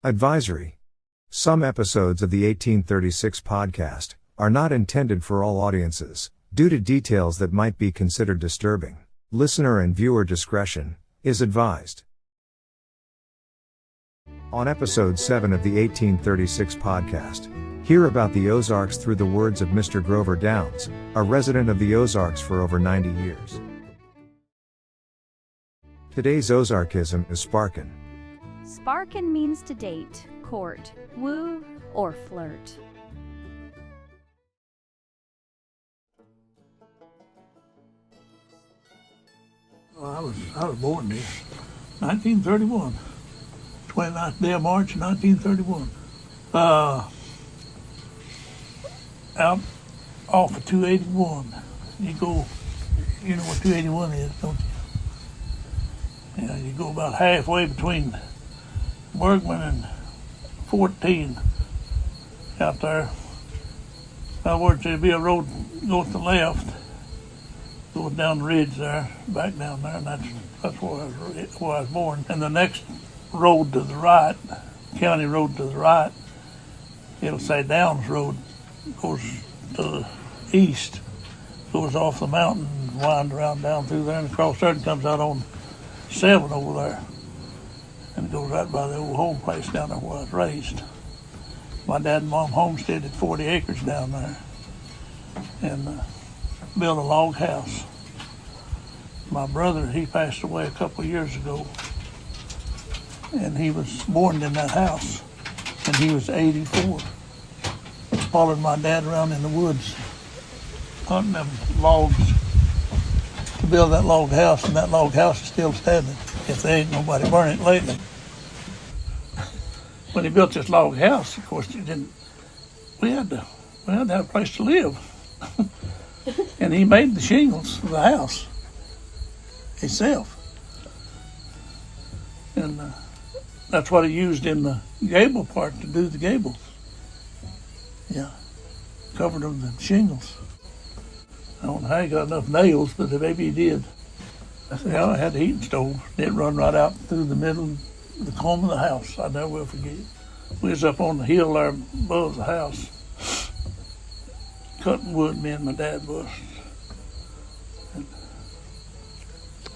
Advisory. Some episodes of the 1836 podcast are not intended for all audiences, due to details that might be considered disturbing. Listener and viewer discretion is advised. On episode 7 of the 1836 podcast, hear about the Ozarks through the words of Mr. Grover Downs, a resident of the Ozarks for over 90 years. Today's Ozarkism is Sparkin. Sparkin means to date, court, woo, or flirt. Well, I was born there, 1931, 29th day of March, 1931. Out off of 281. You know what 281 is, don't you? Yeah, you go about halfway between Bergman and 14 out there. In other words, there'd be a road go to the left, going down the ridge there, back down there, and that's where I was born. And the next road to the right, county road to the right, it'll say Downs Road, goes to the east, goes off the mountain, winds around down through there, and across there and comes out on 7 over there. And it goes right by the old home place down there where I was raised. My dad and mom homesteaded 40 acres down there and built a log house. My brother, he passed away a couple of years ago, and he was born in that house, and he was 84. Followed my dad around in the woods, hunting them logs to build that log house, and that log house is still standing, if there ain't nobody burning it lately. When he built this log house, of course, we had to have a place to live. And he made the shingles for the house himself. And that's what he used in the gable part to do the gables. Yeah, covered them with shingles. I don't know how he got enough nails, but maybe he did. Yeah, I had the heating stove. It run right out through the middle, the comb of the house. I never will forget. We was up on the hill there above the house, cutting wood, me and my dad was. And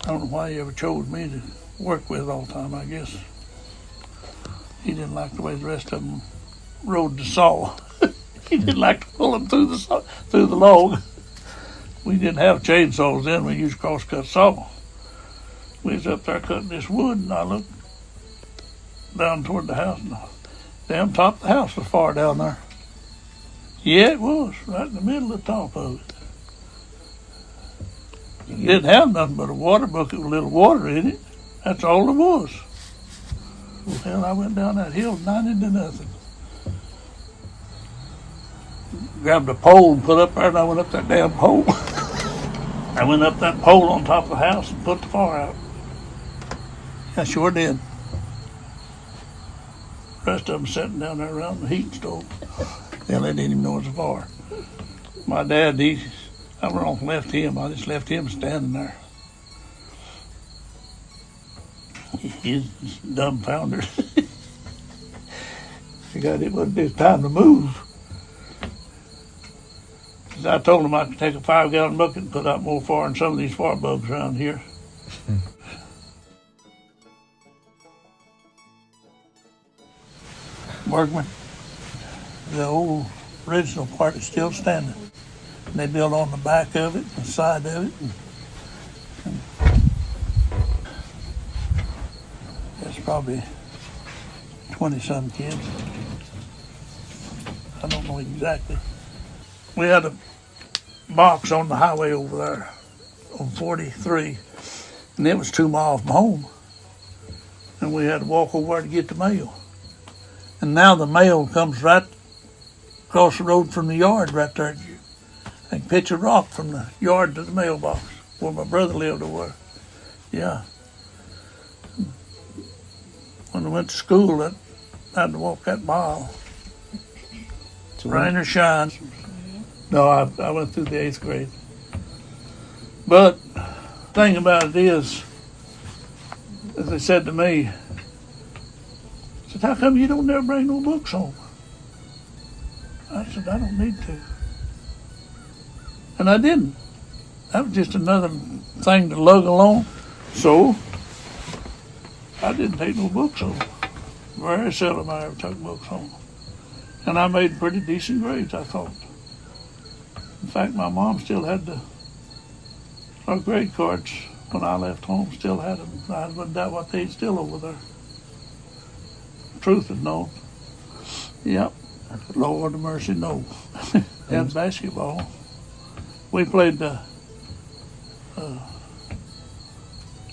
I don't know why he ever chose me to work with all the time, I guess. He didn't like the way the rest of them rode the saw. He didn't like to pull them through the log. We didn't have chainsaws then, we used cross-cut saw. We was up there cutting this wood, and I looked down toward the house, and the damn top of the house was far down there. Yeah, it was, right in the middle of the top of it. It didn't have nothing but a water bucket with a little water in it. That's all there was. Well, hell, I went down that hill 90 to nothing. Grabbed a pole and put up there, and I went up that damn pole. I went up that pole on top of the house and put the fire out. I sure did. The rest of them sitting down there around the heating stove. Hell, they didn't even know it was a fire. My dad, I left him. I just left him standing there. He's dumbfounded. It wasn't his time to move. I told him I could take a 5-gallon bucket and put out more fire than some of these fire bugs around here. Bergman, the old original part is still standing. And they built on the back of it, the side of it. And there's probably 20-some kids. I don't know exactly. We had a box on the highway over there on 43, and it was 2 miles from home. And we had to walk over there to get the mail. And now the mail comes right across the road from the yard right there. I can pitch a rock from the yard to the mailbox where my brother lived over there. Yeah. When I went to school, I had to walk that mile. Rain or shine. No, I went through the 8th grade. But the thing about it is, as they said to me, said, how come you don't never bring no books home? I said, I don't need to. And I didn't. That was just another thing to lug along. So I didn't take no books home. Very seldom I ever took books home. And I made pretty decent grades, I thought. In fact, my mom still had our grade cards when I left home, still had them. I wouldn't doubt what they'd still over there. Truth is known. Yep. Lord of mercy, no. And basketball. We played the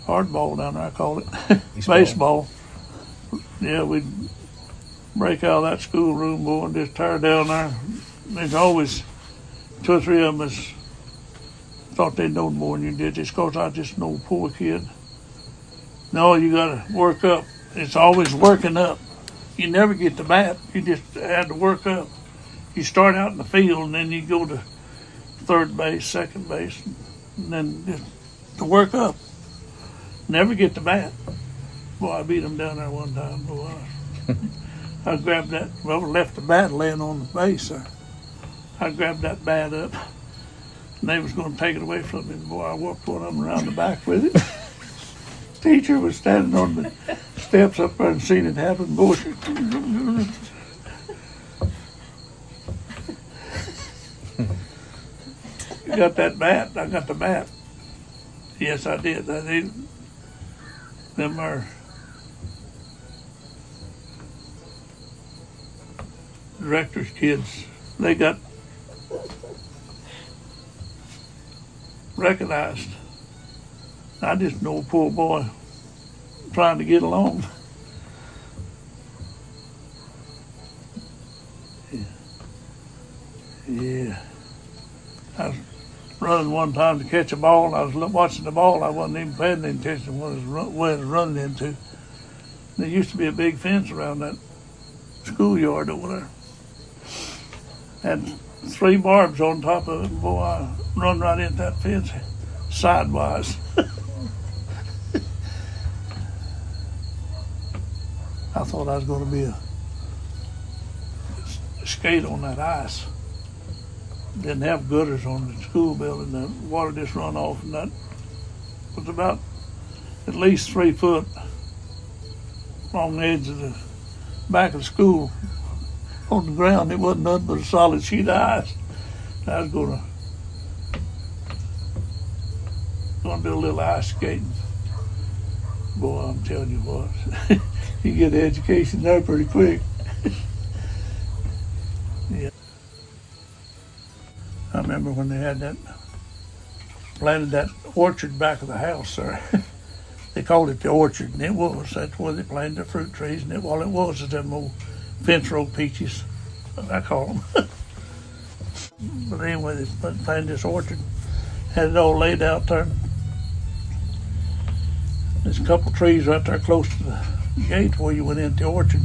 hardball down there, I call it. Baseball. Yeah, we'd break out of that schoolroom, boy, and just tear down there. There's always 2 or 3 of them as thought they'd know more than you did, just 'cause I was just an old poor kid. No, you gotta work up. It's always working up. You never get the bat. You just had to work up. You start out in the field, and then you go to third base, second base, and then just to work up. Never get the bat. Boy, I beat them down there one time. Boy, I grabbed that, well, left the bat laying on the base there. I grabbed that bat up, and they was going to take it away from me. Boy, I whooped one of them around the back with it. Teacher was standing on the steps up there and seen it happen. Boy, you got that bat? I got the bat. Yes, I did. Them are director's kids. They got recognized. I just know a poor boy trying to get along. Yeah. I was running one time to catch a ball. I was watching the ball. I wasn't even paying any attention to what I was running into. There used to be a big fence around that schoolyard over there. Had 3 barbs on top of it. Boy, I run right into that fence sidewise. I thought I was going to be a skate on that ice. Didn't have gutters on the school building. The water just run off, and that was about at least 3 foot along the edge of the back of the school. On the ground, it wasn't nothing but a solid sheet of ice. I was going to do a little ice skating. Boy, I'm telling you what, you get an education there pretty quick. Yeah. I remember when they had planted that orchard back of the house there. They called it the orchard, and it was. That's where they planted the fruit trees, and all it was is them old fence row peaches, I call them. But anyway, they planted this orchard, had it all laid out there. There's a couple trees right there close to the gate where you went into the orchard.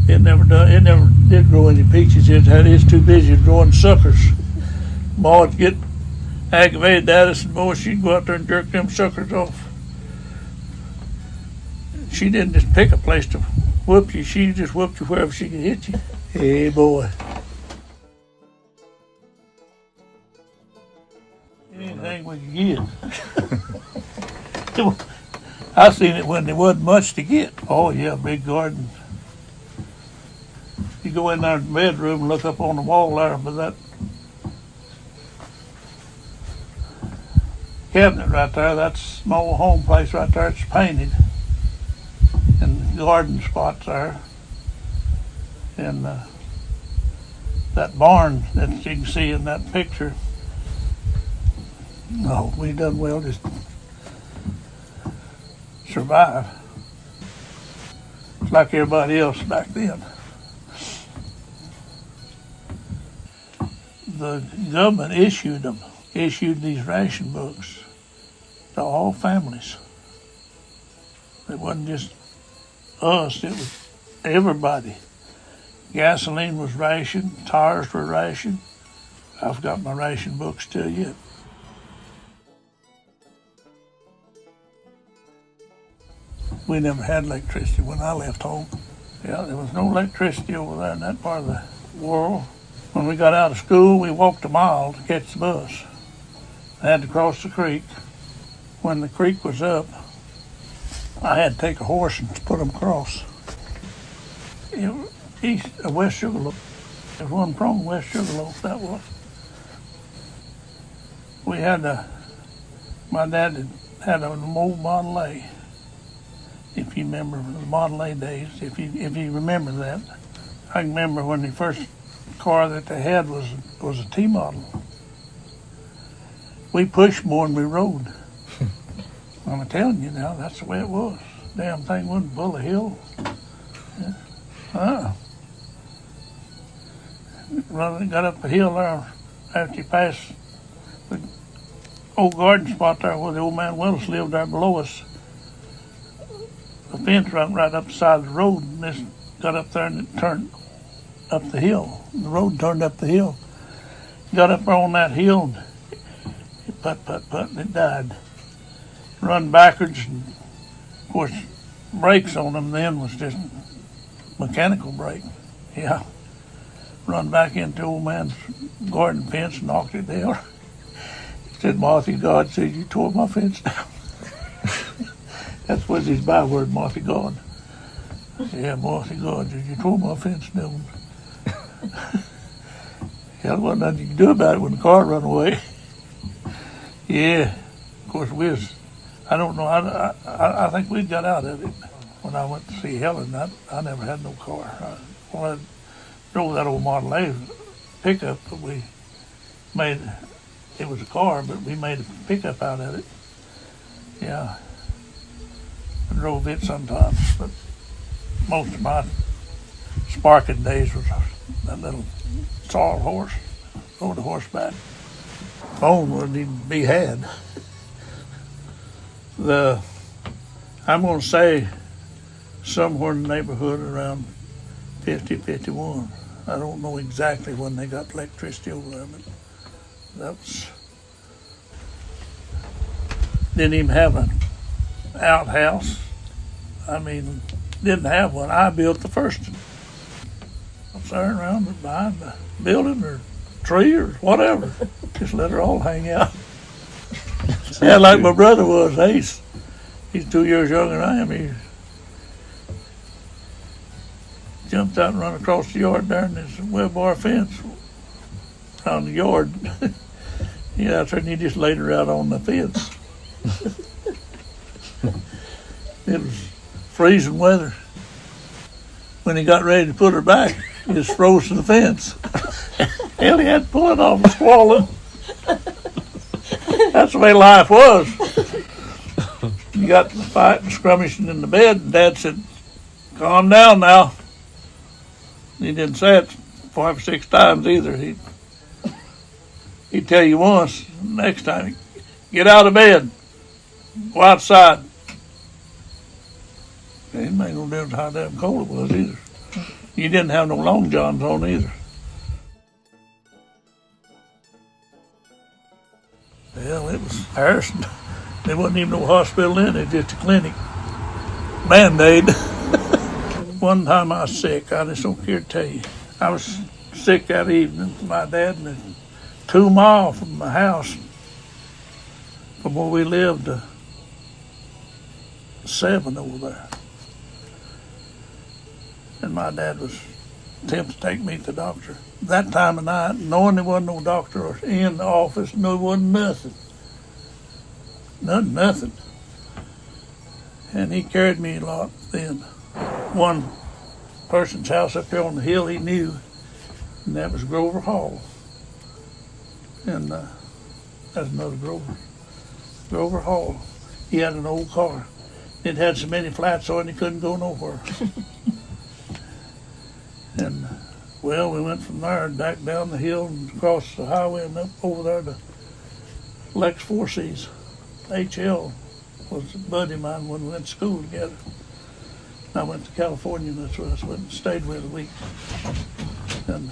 It never did grow any peaches. It's too busy growing suckers. Ma would get aggravated at us, and boy, she'd go out there and jerk them suckers off. She didn't just pick a place to whoop you. She just whooped you wherever she could hit you. Hey, boy. Anything we could get. I seen it when there wasn't much to get. Oh, yeah, big garden. You go in there in the bedroom and look up on the wall there, but that cabinet right there, that small home place right there, it's painted. And the garden spots there. And that barn that you can see in that picture. No, we done well just survive. It's like everybody else back then. The government issued these ration books to all families. It wasn't just us, it was everybody. Gasoline was rationed, tires were rationed. I've got my ration book still yet. We never had electricity when I left home. Yeah, there was no electricity over there in that part of the world. When we got out of school, we walked a mile to catch the bus. I had to cross the creek. When the creek was up, I had to take a horse and put them across. East of West Sugarloaf. There's one from West Sugarloaf, that was. We had my dad had an old Model A. If you remember the Model A days, if you remember that. I can remember when the first car that they had was a T model. We pushed more than we rode. I'm telling you now, that's the way it was. Damn thing wasn't full of hill. Yeah. Got up the hill there after you passed the old garden spot there where the old man Willis lived there below us. The fence ran right up the side of the road, and this got up there and it turned up the hill. The road turned up the hill. Got up there on that hill and it put, and it died. Run backwards, and of course, brakes on them then was just mechanical brake. Yeah. Run back into old man's garden fence and knocked it down. He said, Marthy God said, you tore my fence down. That was his byword, Marthy God. Yeah, Marthy God said, you tore my fence down. Yeah, there wasn't nothing you could do about it when the car run away. Yeah, of course I don't know, I think we got out of it when I went to see Helen. I never had no car. When I drove that old Model A pickup, but we made, it was a car, but we made a pickup out of it. Yeah, I drove it sometimes, but most of my Sparkin days was that little sorrel horse, rode a horseback. Phone wouldn't even be had. I'm going to say somewhere in the neighborhood around 50, 51. I don't know exactly when they got electricity over there, but that was, didn't even have an outhouse. I mean, didn't have one. I built the first one. I'm staring around behind the building or tree or whatever. Just let her all hang out. Yeah, like my brother was. He's 2 years younger than I am. He jumped out and run across the yard there, and there's a web bar fence around the yard. Yeah, that's right, and he just laid her out on the fence. It was freezing weather. When he got ready to put her back, he just froze to the fence. Hell, he had to pull it off and swallow. That's the way life was. You got the fight and skirmishing in the bed, and Dad said, calm down now. He didn't say it 5 or 6 times either. He'd tell you once, next time, get out of bed, go outside. It made no difference how damn cold it was either. You didn't have no long johns on either. Well, it was Harrison. There wasn't even no hospital in it, just a clinic. Band-Aid. One time I was sick, I just don't care to tell you. I was sick that evening with my dad, and 2 miles from the house, from where we lived, 7 over there. And my dad was attempting to take me to the doctor. That time of night, knowing there wasn't no doctor in the office, no, there wasn't nothing. Nothing. And he carried me a lot then. One person's house up here on the hill he knew, and that was Grover Hall. And that's another Grover. Grover Hall. He had an old car. It had so many flats on it he couldn't go nowhere. And well, we went from there and back down the hill and across the highway and up over there to Lex 4Cs. HL was a buddy of mine when we went to school together. I went to California, and that's where I went and stayed with a week. And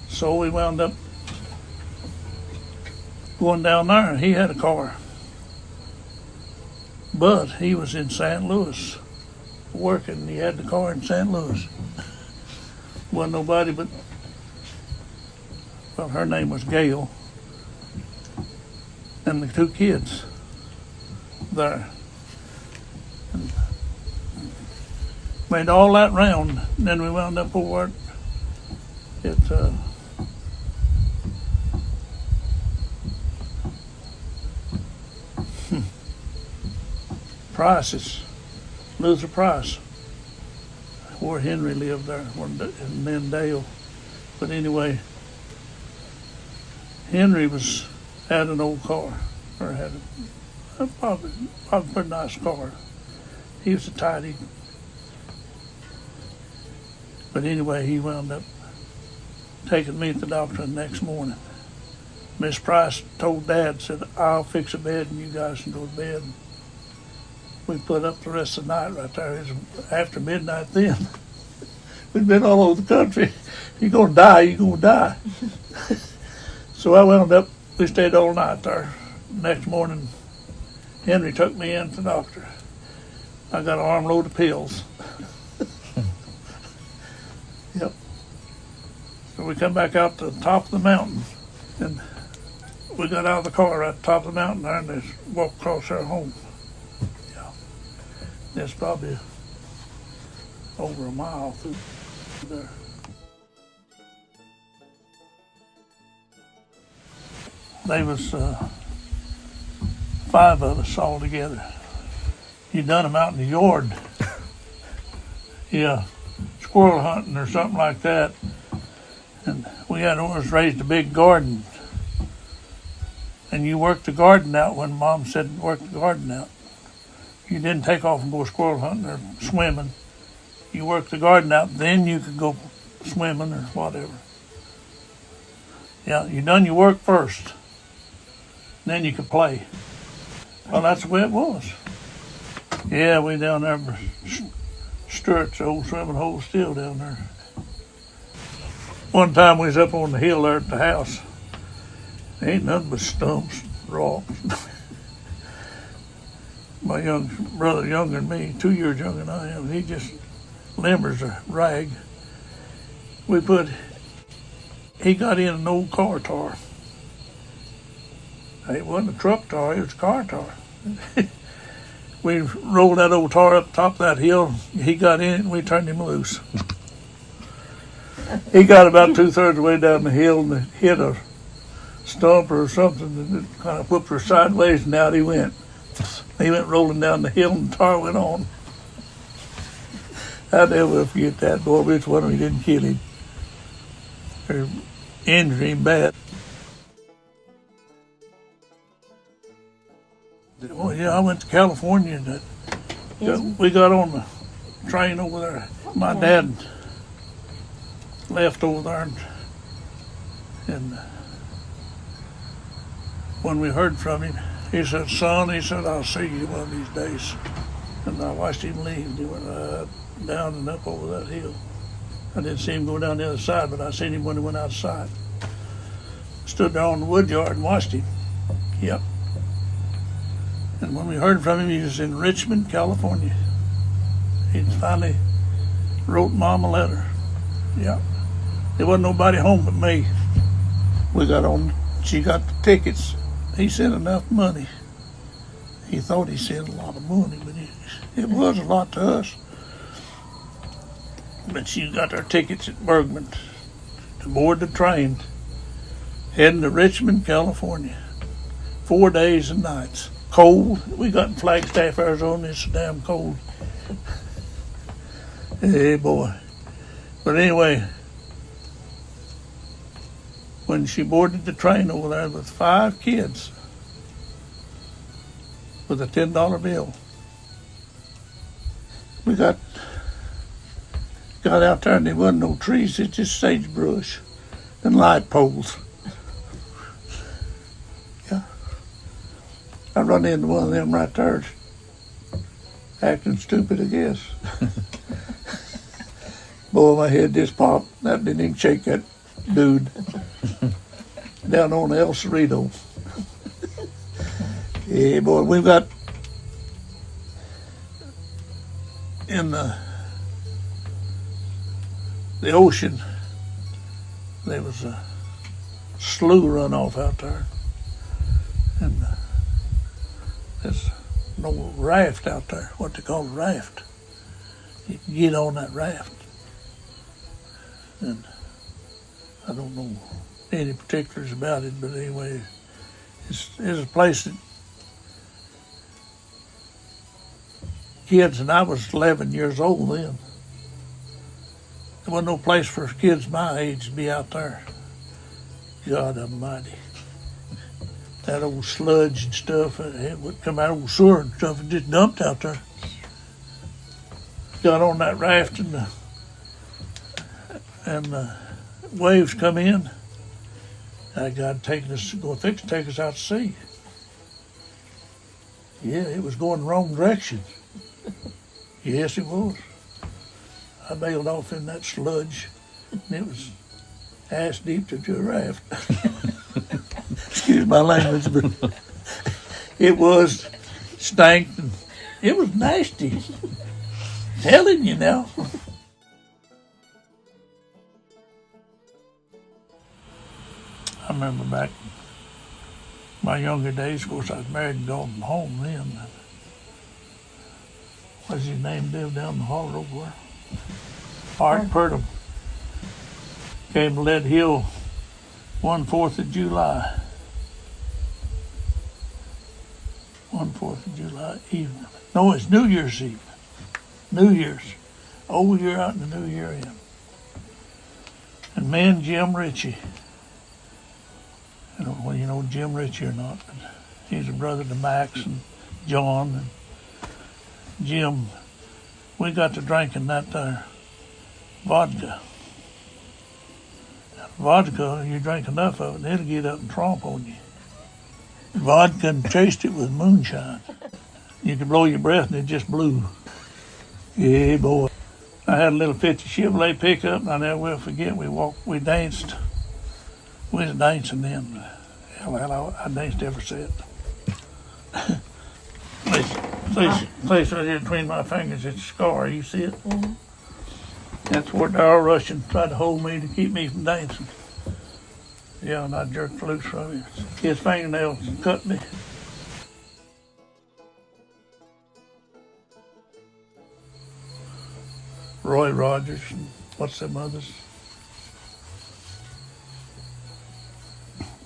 so we wound up going down there, and he had a car. But he was in St. Louis working. He had the car in St. Louis. Wasn't nobody but, well, her name was Gail, and the 2 kids there. And made all that round, and then we wound up over at Price's, Luther Price, where Henry lived there, and then Dale. But anyway, Henry had an old car, or had a probably a pretty nice car. He was a tidy. But anyway, he wound up taking me to the doctor the next morning. Miss Price told Dad, said, I'll fix a bed and you guys can go to bed. We put up the rest of the night right there. It was after midnight then. We'd been all over the country. You're going to die, you're going to die. So I wound up, we stayed all night there. Next morning, Henry took me in to the doctor. I got an armload of pills. Yep. So we come back out to the top of the mountain, and we got out of the car right at the top of the mountain there, and just walked across our home. Yeah. It's probably over a mile through there. They was 5 of us all together. You done them out in the yard. Yeah, squirrel hunting or something like that. And we had always raised a big garden. And you worked the garden out when Mom said work the garden out. You didn't take off and go squirrel hunting or swimming. You worked the garden out, then you could go swimming or whatever. Yeah, you done your work first. Then you could play. Well, that's the way it was. Yeah, we down there, Stewart's old swimming hole still down there. One time we was up on the hill there at the house. Ain't nothing but stumps, rocks. My young brother, younger than me, 2 years younger than I am, he just limbers a rag. He got in an old car tar. It wasn't a truck tar, it was a car tar. We rolled that old tar up top of that hill. He got in it and we turned him loose. He got about 2/3 of the way down the hill and hit a stump or something and it kind of whooped her sideways and out he went. He went rolling down the hill and the tar went on. I'll never forget that, boy. Which one of them didn't kill him or injure him bad. Well, yeah, I went to California and we got on the train over there. My dad left over there and when we heard from him, he said, son, he said, I'll see you one of these days. And I watched him leave and he went down and up over that hill. I didn't see him go down the other side, but I seen him when he went outside. Stood there on the wood yard and watched him. Yep. And when we heard from him, he was in Richmond, California. He finally wrote Mom a letter. Yeah. There wasn't nobody home but me. We got on, she got the tickets. He sent enough money. He thought he sent a lot of money, but it was a lot to us. But she got our tickets at Bergman to board the train heading to Richmond, California. 4 days and nights. Cold. We got in Flagstaff, Arizona. It's damn cold. Hey, boy. But anyway, when she boarded the train over there with 5 kids with a $10 bill, we got out there and there wasn't no trees. It's just sagebrush and light poles. I run into one of them right there, acting stupid, I guess. Boy, my head just popped. That didn't even shake that dude down on El Cerrito. Yeah, boy, we've got the ocean, there was a slough runoff out there, and there's no raft out there, what they call a raft. You can get on that raft, and I don't know any particulars about it, but anyway, it's a place that kids, and I was 11 years old then. There wasn't no place for kids my age to be out there. God Almighty. That old sludge and stuff, it would come out of the sewer and stuff and just dumped out there. Got on that raft and the waves come in. God taking us, going to take us out to sea. Yeah, it was going the wrong direction. Yes, it was. I bailed off in that sludge, and it was ass deep to a raft. Excuse my language, but it was stank, and it was nasty. Telling you now. I remember back in my younger days, of course, I was married and gone from home then. What's his name? Lived down the hall over there. Art Purdom. Came to Lead Hill one 4th of July. One 4th of July evening. No, it's New Year's Eve. New Year's. Old year out and the new year in. And me and Jim Ritchie. I don't know whether you know Jim Ritchie or not, but he's a brother to Max and John and Jim. We got to drinking that vodka. Vodka, you drink enough of it, and it'll get up and tromp on you. Vodka and chased it with moonshine. You could blow your breath and it just blew. Yeah, boy. I had a little 50 Chevrolet pickup, and I never will forget, we danced. We was dancing then. Hell, I danced ever since. Place right here between my fingers, it's a scar. You see it? Mm-hmm. That's where Darrell Russian tried to hold me to keep me from dancing. Yeah, and I jerked loose from him. His fingernails cut me. Roy Rogers, and what's them others?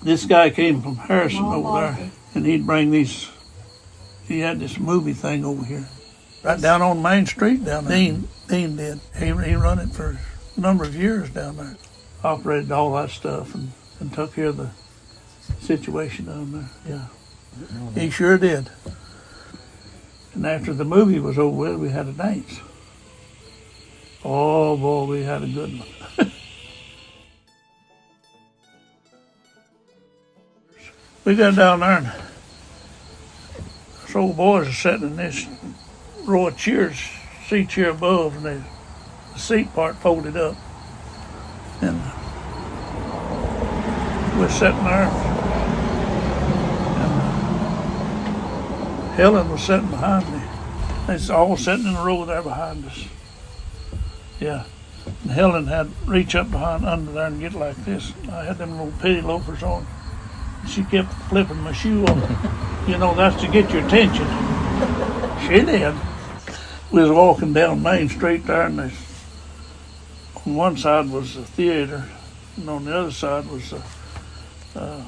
This guy came from Harrison over there, and he'd bring these. He had this movie thing over here, right down on Main Street down there. Dean did. He run it for a number of years down there. Operated all that stuff and took care of the situation down there. Yeah, he sure did. And after the movie was over with, we had a dance. Oh boy, we had a good one. We got down there, and those old boys are sitting in this row of chairs, seats here above, and the seat part folded up. And we're sitting there, and Helen was sitting behind me. They's all sitting in a row there behind us. Yeah. And Helen had reach up behind under there and get like this. I had them little pity loafers on. She kept flipping my shoe on. You know, that's to get your attention. She did. We was walking down Main Street there, and on one side was the theater, and on the other side was the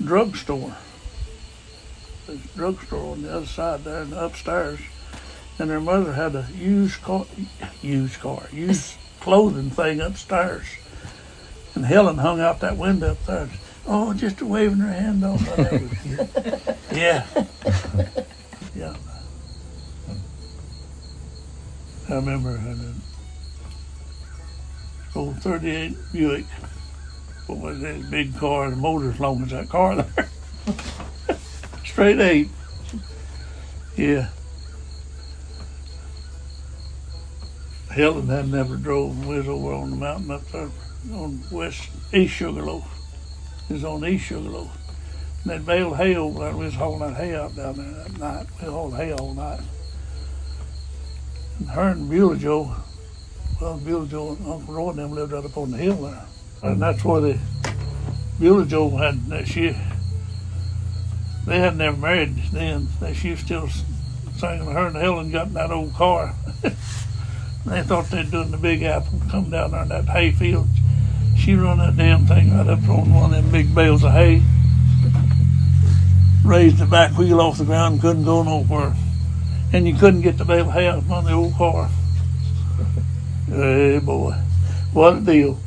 drugstore. There's a drugstore on the other side there, and upstairs. And her mother had a used clothing thing upstairs. And Helen hung out that window up there. Oh, just waving her hand off. Oh, that was cute. Yeah. Yeah. I remember I had an old 38 Buick. What was that big car? The motor as long as that car there. Straight 8. Yeah. Helen had never drove. We was over on the mountain up there on East Sugarloaf. It was on East Sugarloaf. And that baled hay over there, we was hauling that hay out down there that night. We hauled hay all night. And her and Beulah Joe, well, Beulah Joe and Uncle Roy and them lived right up on the hill there. And that's where Beulah Joe they had never married then. She was still singing. Her and Helen got in that old car. They thought they'd do it in the Big Apple, come down there in that hay field. She run that damn thing right up on one of them big bales of hay, raised the back wheel off the ground and couldn't go nowhere. And you couldn't get the bale of hay out from the old car. Hey boy, what a deal.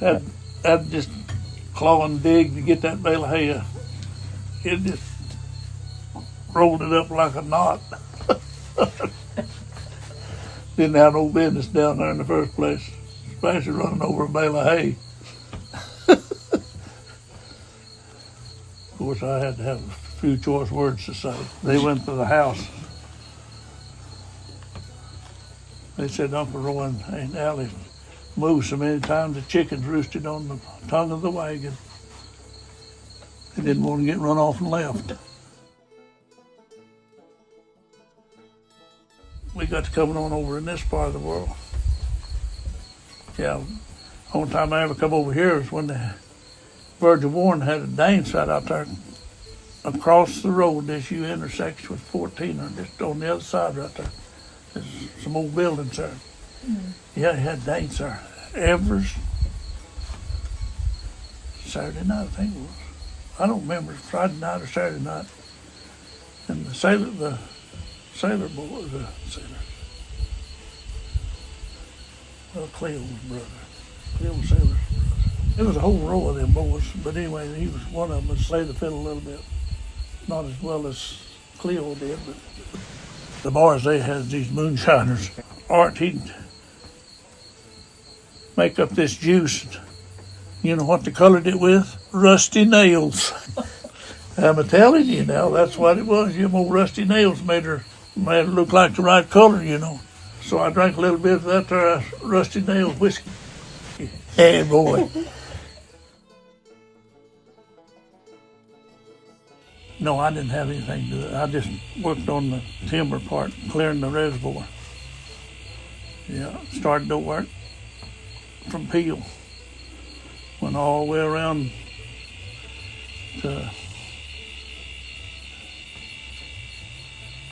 I'd just claw and dig to get that bale of hay out. It just rolled it up like a knot. Didn't have no business down there in the first place, especially running over a bale of hay. Of course, I had to have a few choice words to say. They went to the house. They said Uncle Roy and Aunt Allie moved so many times the chickens roosted on the tongue of the wagon. They didn't want to get run off and left. We got to coming on over in this part of the world. Yeah, only time I ever come over here was when the Virgin Warren had a dance right out there across the road. This you intersection with 14, or just on the other side right there. There's some old buildings there. Mm-hmm. Yeah, they had a dance there every Saturday night, I think it was. I don't remember, Friday night or Saturday night. And the sailor boy, Cleo's brother. Cleo was Sailor's brother. There was a whole row of them boys, but anyway, he was one of them that played the fiddle a little bit. Not as well as Cleo did, but the bars they had these moonshiners. Art, he'd make up this juice. You know what they colored it with? Rusty nails. I'm telling you now, that's what it was. Them old rusty nails made it look like the right color, you know. So I drank a little bit of that there rusty nail whiskey. Hey, boy. No, I didn't have anything to do. I just worked on the timber part, clearing the reservoir. Yeah, started to work from Peel. Went all the way around to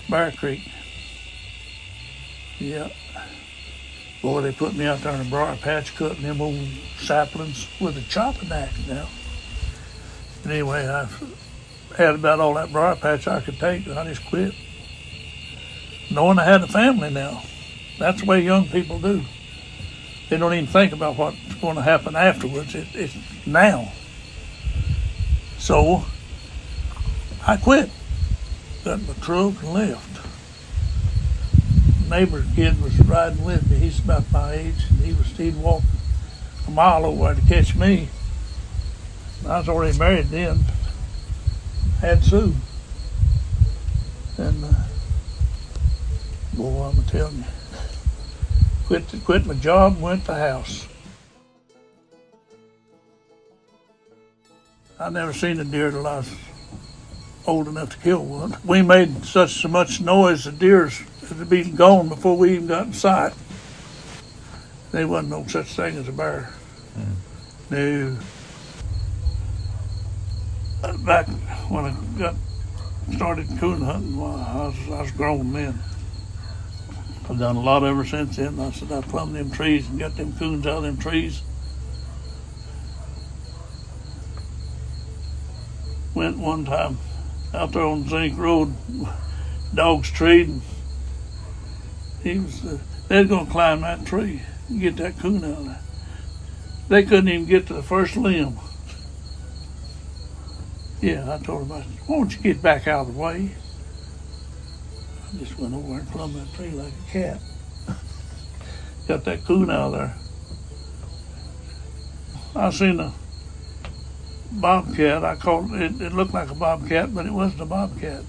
Bear Creek. Yeah. Boy, they put me out there in a briar patch cutting them old saplings with a chopping axe now. But anyway, I had about all that briar patch I could take, and I just quit. Knowing I had a family now. That's the way young people do. They don't even think about what's going to happen afterwards. It's now. So I quit. Got in my truck and left. Neighbor's kid was riding with me. He's about my age, and he'd walk a mile over to catch me. I was already married then. Had Sue. And boy, I'm telling you, quit my job and went to the house. I never seen a deer till I was old enough to kill one. We made so much noise, the deers would be gone before we even got in sight. There wasn't no such thing as a bear. No. Back when I started coon hunting, I was grown then. I've done a lot ever since then. I said I plumbed them trees and got them coons out of them trees. Went one time out there on Zinc Road, dogs treed. They was going to climb that tree and get that coon out of there. They couldn't even get to the first limb. Yeah, I told him, I said, why don't you get back out of the way? I just went over and plumbed that tree like a cat. Got that coon out of there. I seen a bobcat. I called it. It looked like a bobcat, but it wasn't a bobcat.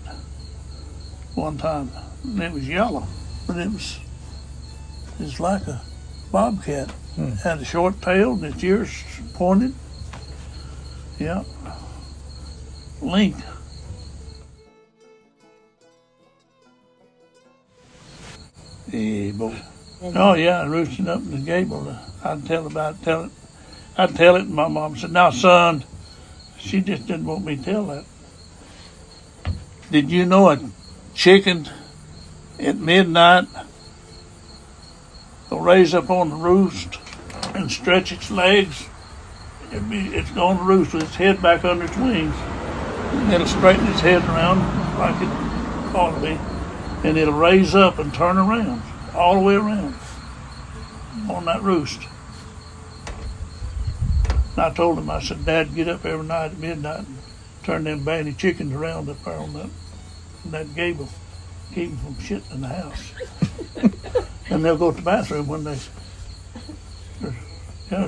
One time, and it was yellow, but it's like a bobcat. Had a short tail and its ears pointed. Yeah. Link. Yeah, boy. Oh yeah, roosting up in the gable. I'd tell it. I'd tell it, and my mom said, "Now, son," she just didn't want me to tell that. Did you know a chicken at midnight will raise up on the roost and stretch its legs? It's going to roost with its head back under its wings, and it'll straighten its head around like it ought to be, and it'll raise up and turn around all the way around on that roost. And I told him, I said, "Dad, get up every night at midnight and turn them banty chickens around up there on that gable. Keep them from shitting in the house." And they'll go to the bathroom when they'll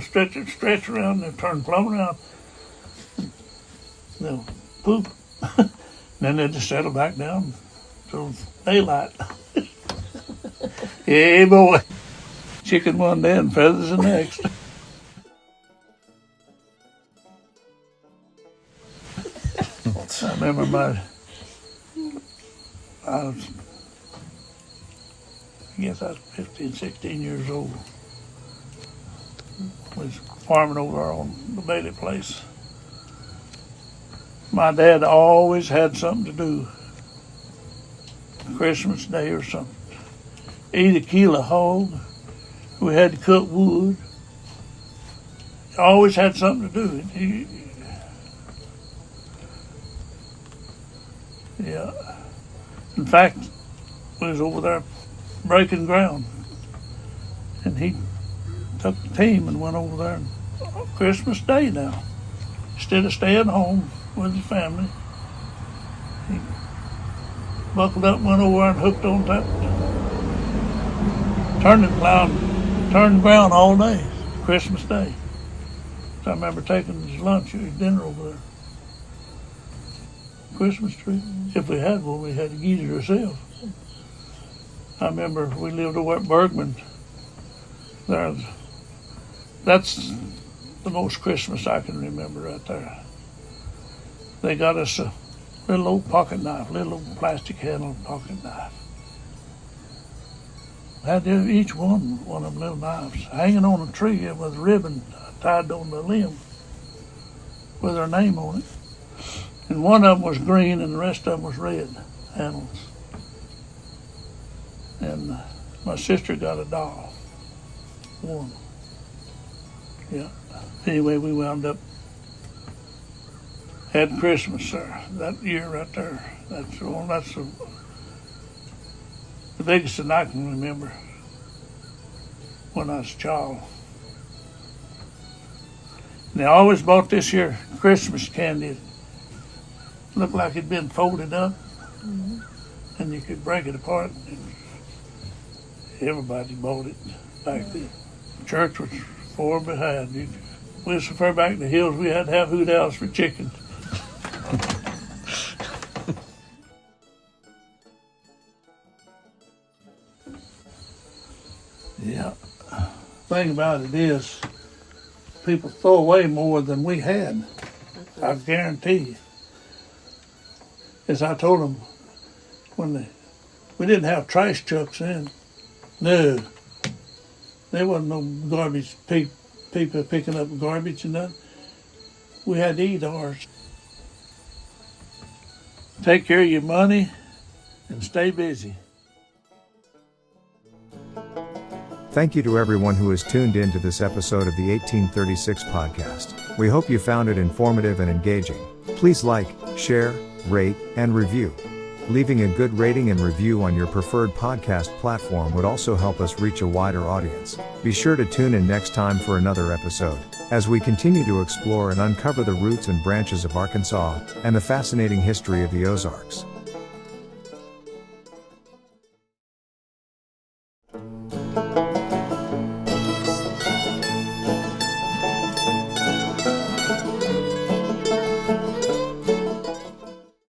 stretch around, they'll turn plumb around, they'll poop. Then they'll just settle back down till daylight. Yeah, boy. Chicken one day and feathers the next. I remember I guess I was 15, 16 years old. Was farming over there on the Bailey place. My dad always had something to do. Christmas Day or something. Eat a kilo of hog. We had to cook wood. Always had something to do. Yeah. In fact, we was over there breaking ground, and he took the team and went over there on Christmas Day now. Instead of staying home with the family, he buckled up, went over there and hooked on that turned ground all day, Christmas Day. So I remember taking his lunch or his dinner over there. Christmas tree. If we had one, we had to get it ourselves. I remember we lived over at Bergman. That's the most Christmas I can remember right there. They got us a little old pocket knife, little old plastic handled pocket knife. Had each one of them little knives hanging on a tree with a ribbon tied on the limb with our name on it. And one of them was green and the rest of them was red handles. And my sister got a doll. One. Yeah. Anyway, we wound up had Christmas there that year right there. That's the biggest thing I can remember when I was a child. And they always bought this here Christmas candy. Looked like it'd been folded up, and you could break it apart. Everybody bought it back then. Church was far behind. We was so far back in the hills, we had to have hoot owls for chickens. Yeah. Thing about it is, people throw away more than we had. I guarantee you. As I told them, we didn't have trash trucks then. No. There wasn't no garbage, people picking up garbage and that. We had to eat ours. Take care of your money and stay busy. Thank you to everyone who has tuned in to this episode of the 1836 podcast. We hope you found it informative and engaging. Please like, share, rate, and review. Leaving a good rating and review on your preferred podcast platform would also help us reach a wider audience. Be sure to tune in next time for another episode, as we continue to explore and uncover the roots and branches of Arkansas and the fascinating history of the Ozarks.